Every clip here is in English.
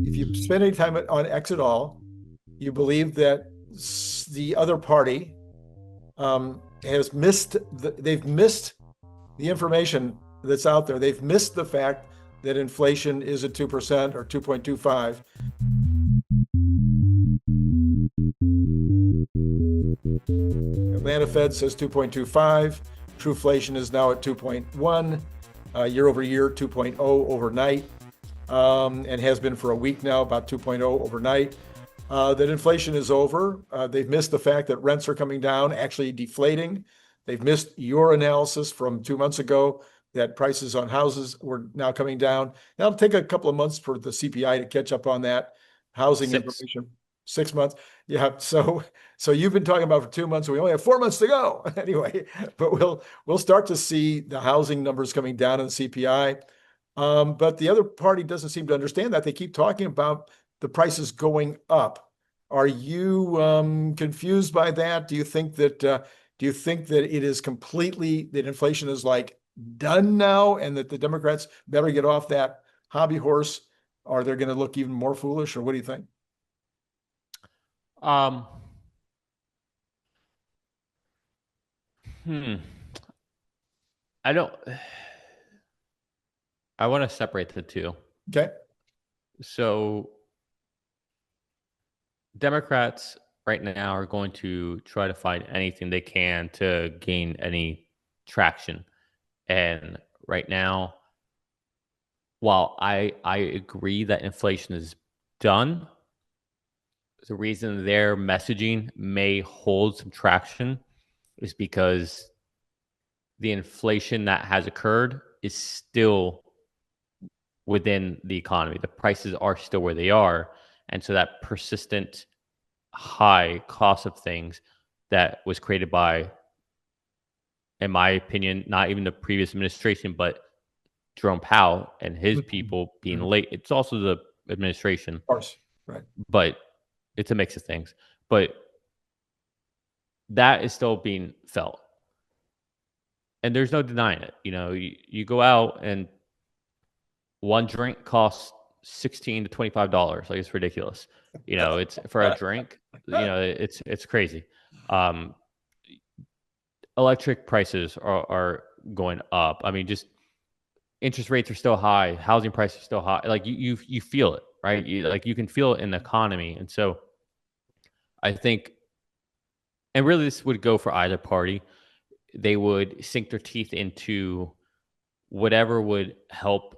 If you spend any time on X at all, you believe that the other party has missed, they've missed the information that's out there. They've missed the fact that inflation is at 2% or 2.25. Atlanta Fed says 2.25. Trueflation is now at 2.1. Year over year, 2.0 overnight, and has been for a week now, about 2.0 overnight. That inflation is over. They've missed the fact that rents are coming down, actually deflating. They've missed your analysis from 2 months ago that prices on houses were now coming down. Now it'll take a couple of months for the CPI to catch up on that. Housing information, 6 months. Yeah. So you've been talking about for 2 months. We only have 4 months to go anyway, but we'll start to see the housing numbers coming down in the CPI. But the other party doesn't seem to understand that. They keep talking about the prices going up. Are you confused by that? Do you think that it is completely, that inflation is like done now, and that the Democrats better get off that hobby horse, or they're going to look even more foolish? Or what do you think? I want to separate the two. Okay. So Democrats right now are going to try to find anything they can to gain any traction. And right now, while I agree that inflation is done, the reason their messaging may hold some traction is because the inflation that has occurred is still within the economy. The prices are still where they are. And so that persistent high cost of things that was created by, in my opinion, not even the previous administration, but Jerome Powell and his people being late. It's also the administration. Of course. Right. But it's a mix of things. But that is still being felt. And there's no denying it. You know, you go out and one drink costs $16 to $25. Like, it's ridiculous. You know, it's for a drink, you know, it's crazy. Electric prices are going up. I mean, just interest rates are still high. Housing prices are still high. Like, you feel it, right? You can feel it in the economy. And so I think, and really this would go for either party, they would sink their teeth into whatever would help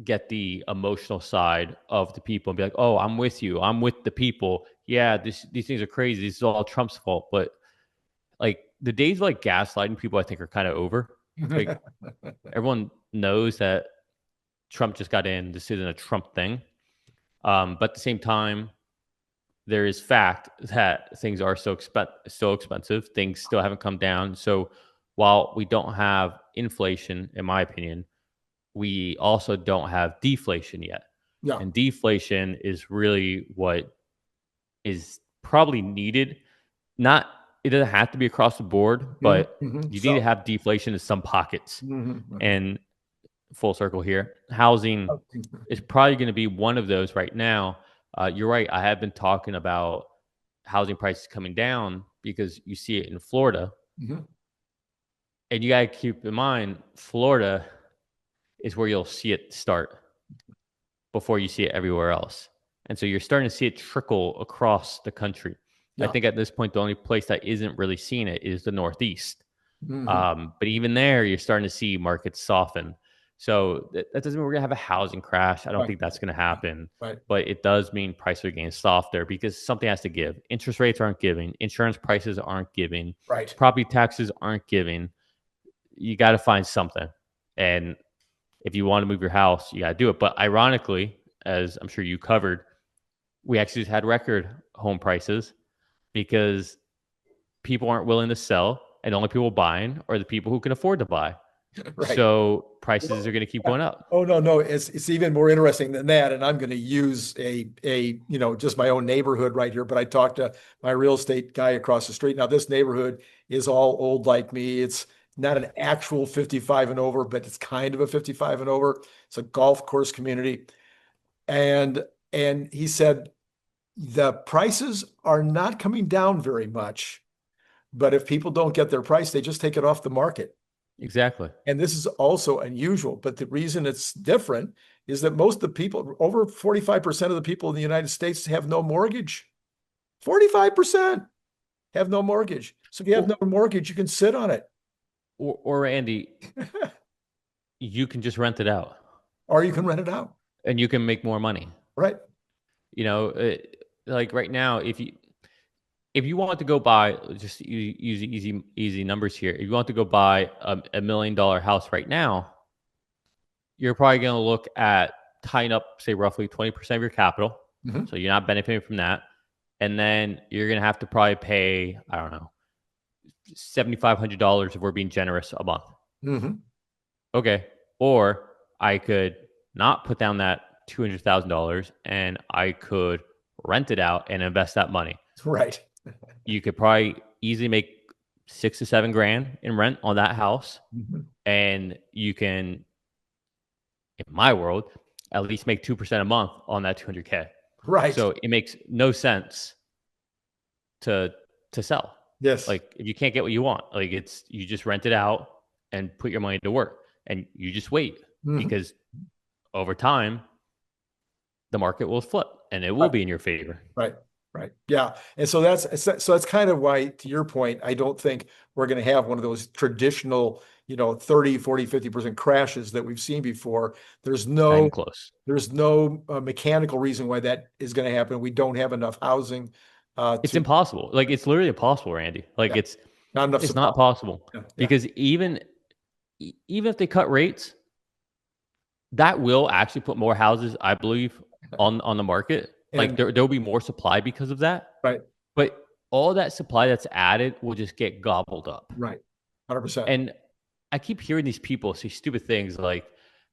get the emotional side of the people and be like, oh, I'm with you. I'm with the people. Yeah, these things are crazy. This is all Trump's fault. But like, the days of like gaslighting people, I think, are kind of over. Like, everyone knows that Trump just got in. This isn't a Trump thing. But at the same time, there is fact that things are still expensive. Things still haven't come down. So while we don't have inflation, in my opinion, we also don't have deflation yet. Yeah. And deflation is really what is probably needed. It doesn't have to be across the board, but you need to have deflation in some pockets. And full circle here, housing is probably going to be one of those right now. You're right. I have been talking about housing prices coming down because you see it in Florida. And you got to keep in mind, Florida is where you'll see it start before you see it everywhere else. And so you're starting to see it trickle across the country. Yeah. I think at this point, the only place that isn't really seeing it is the Northeast. But even there, you're starting to see markets soften. So that doesn't mean we're going to have a housing crash. I don't think that's going to happen. But it does mean prices are getting softer because something has to give. Interest rates aren't giving. Insurance prices aren't giving. Property taxes aren't giving. You got to find something. And if you want to move your house, you got to do it. But ironically, as I'm sure you covered, we actually just had record home prices because people aren't willing to sell, and the only people buying are the people who can afford to buy. So prices are going to keep going up. Oh, no. It's even more interesting than that. And I'm going to use just my own neighborhood right here. But I talked to my real estate guy across the street. Now, this neighborhood is all old like me. It's not an actual 55 and over, but it's kind of a 55 and over. It's a golf course community. And he said, the prices are not coming down very much, but if people don't get their price, they just take it off the market. Exactly. And this is also unusual, but the reason it's different is that most of the people, over 45% of the people in the United States have no mortgage. 45% have no mortgage. So if you have no mortgage, you can sit on it. Or Andy, you can just rent it out. Or you can rent it out. And you can make more money. Right. You know, like right now, if you want to go buy, just use easy numbers here. If you want to go buy $1 million house right now, you're probably going to look at tying up, say, roughly 20% of your capital. Mm-hmm. So you're not benefiting from that. And then you're going to have to probably pay, I don't know, $7,500 if we're being generous a month. Mm-hmm. Okay. Or I could not put down that $200,000 and I could rent it out and invest that money. Right. You could probably easily make $6,000 to $7,000 in rent on that house. Mm-hmm. And you can, in my world, at least make 2% a month on that $200K. Right. So it makes no sense to sell. Yes. Like if you can't get what you want, like you just rent it out and put your money to work and you just wait because over time the market will flip and it will be in your favor. Right. Right. Yeah. And so that's kind of why, to your point, I don't think we're going to have one of those traditional, 30, 40, 50% crashes that we've seen before. There's no mechanical reason why that is going to happen. We don't have enough housing. It's impossible. Like it's literally impossible, Randy. Like it's not enough. It's not possible because even if they cut rates, that will actually put more houses, I believe, on the market. Like there'll be more supply because of that. Right. But all that supply that's added will just get gobbled up. Right. 100%. And I keep hearing these people say stupid things like,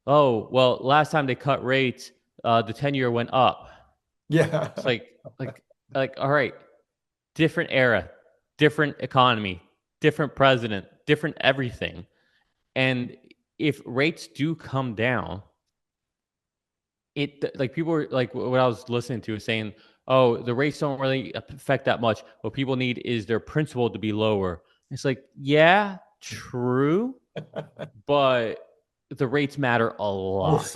oh, well, last time they cut rates, the 10-year went up. Yeah. It's like, all right, different era, different economy, different president, different everything. And if rates do come down, people are like, what I was listening to is saying, oh, the rates don't really affect that much. What people need is their principal to be lower. It's like, yeah, true. But the rates matter a lot.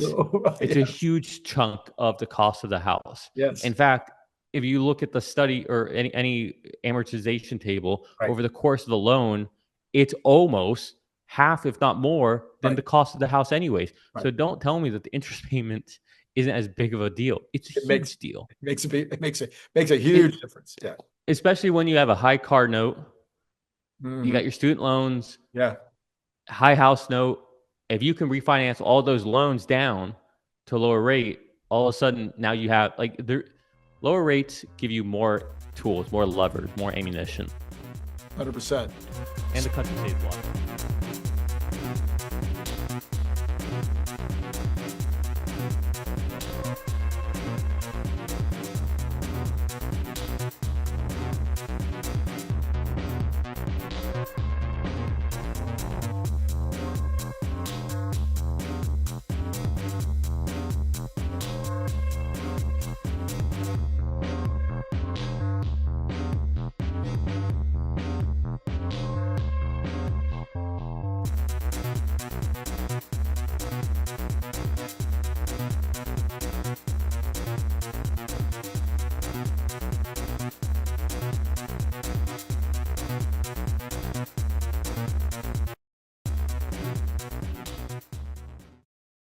It's a huge chunk of the cost of the house. Yes. In fact, if you look at the study or any amortization table over the course of the loan, it's almost half, if not more, than the cost of the house anyways. So don't tell me that the interest payment isn't as big of a deal. It's a huge deal. It makes a huge difference. Yeah. Especially when you have a high car note, you got your student loans, high house note. If you can refinance all those loans down to a lower rate, all of a sudden now you have lower rates give you more tools, more levers, more ammunition. 100%. And the country saves a lot.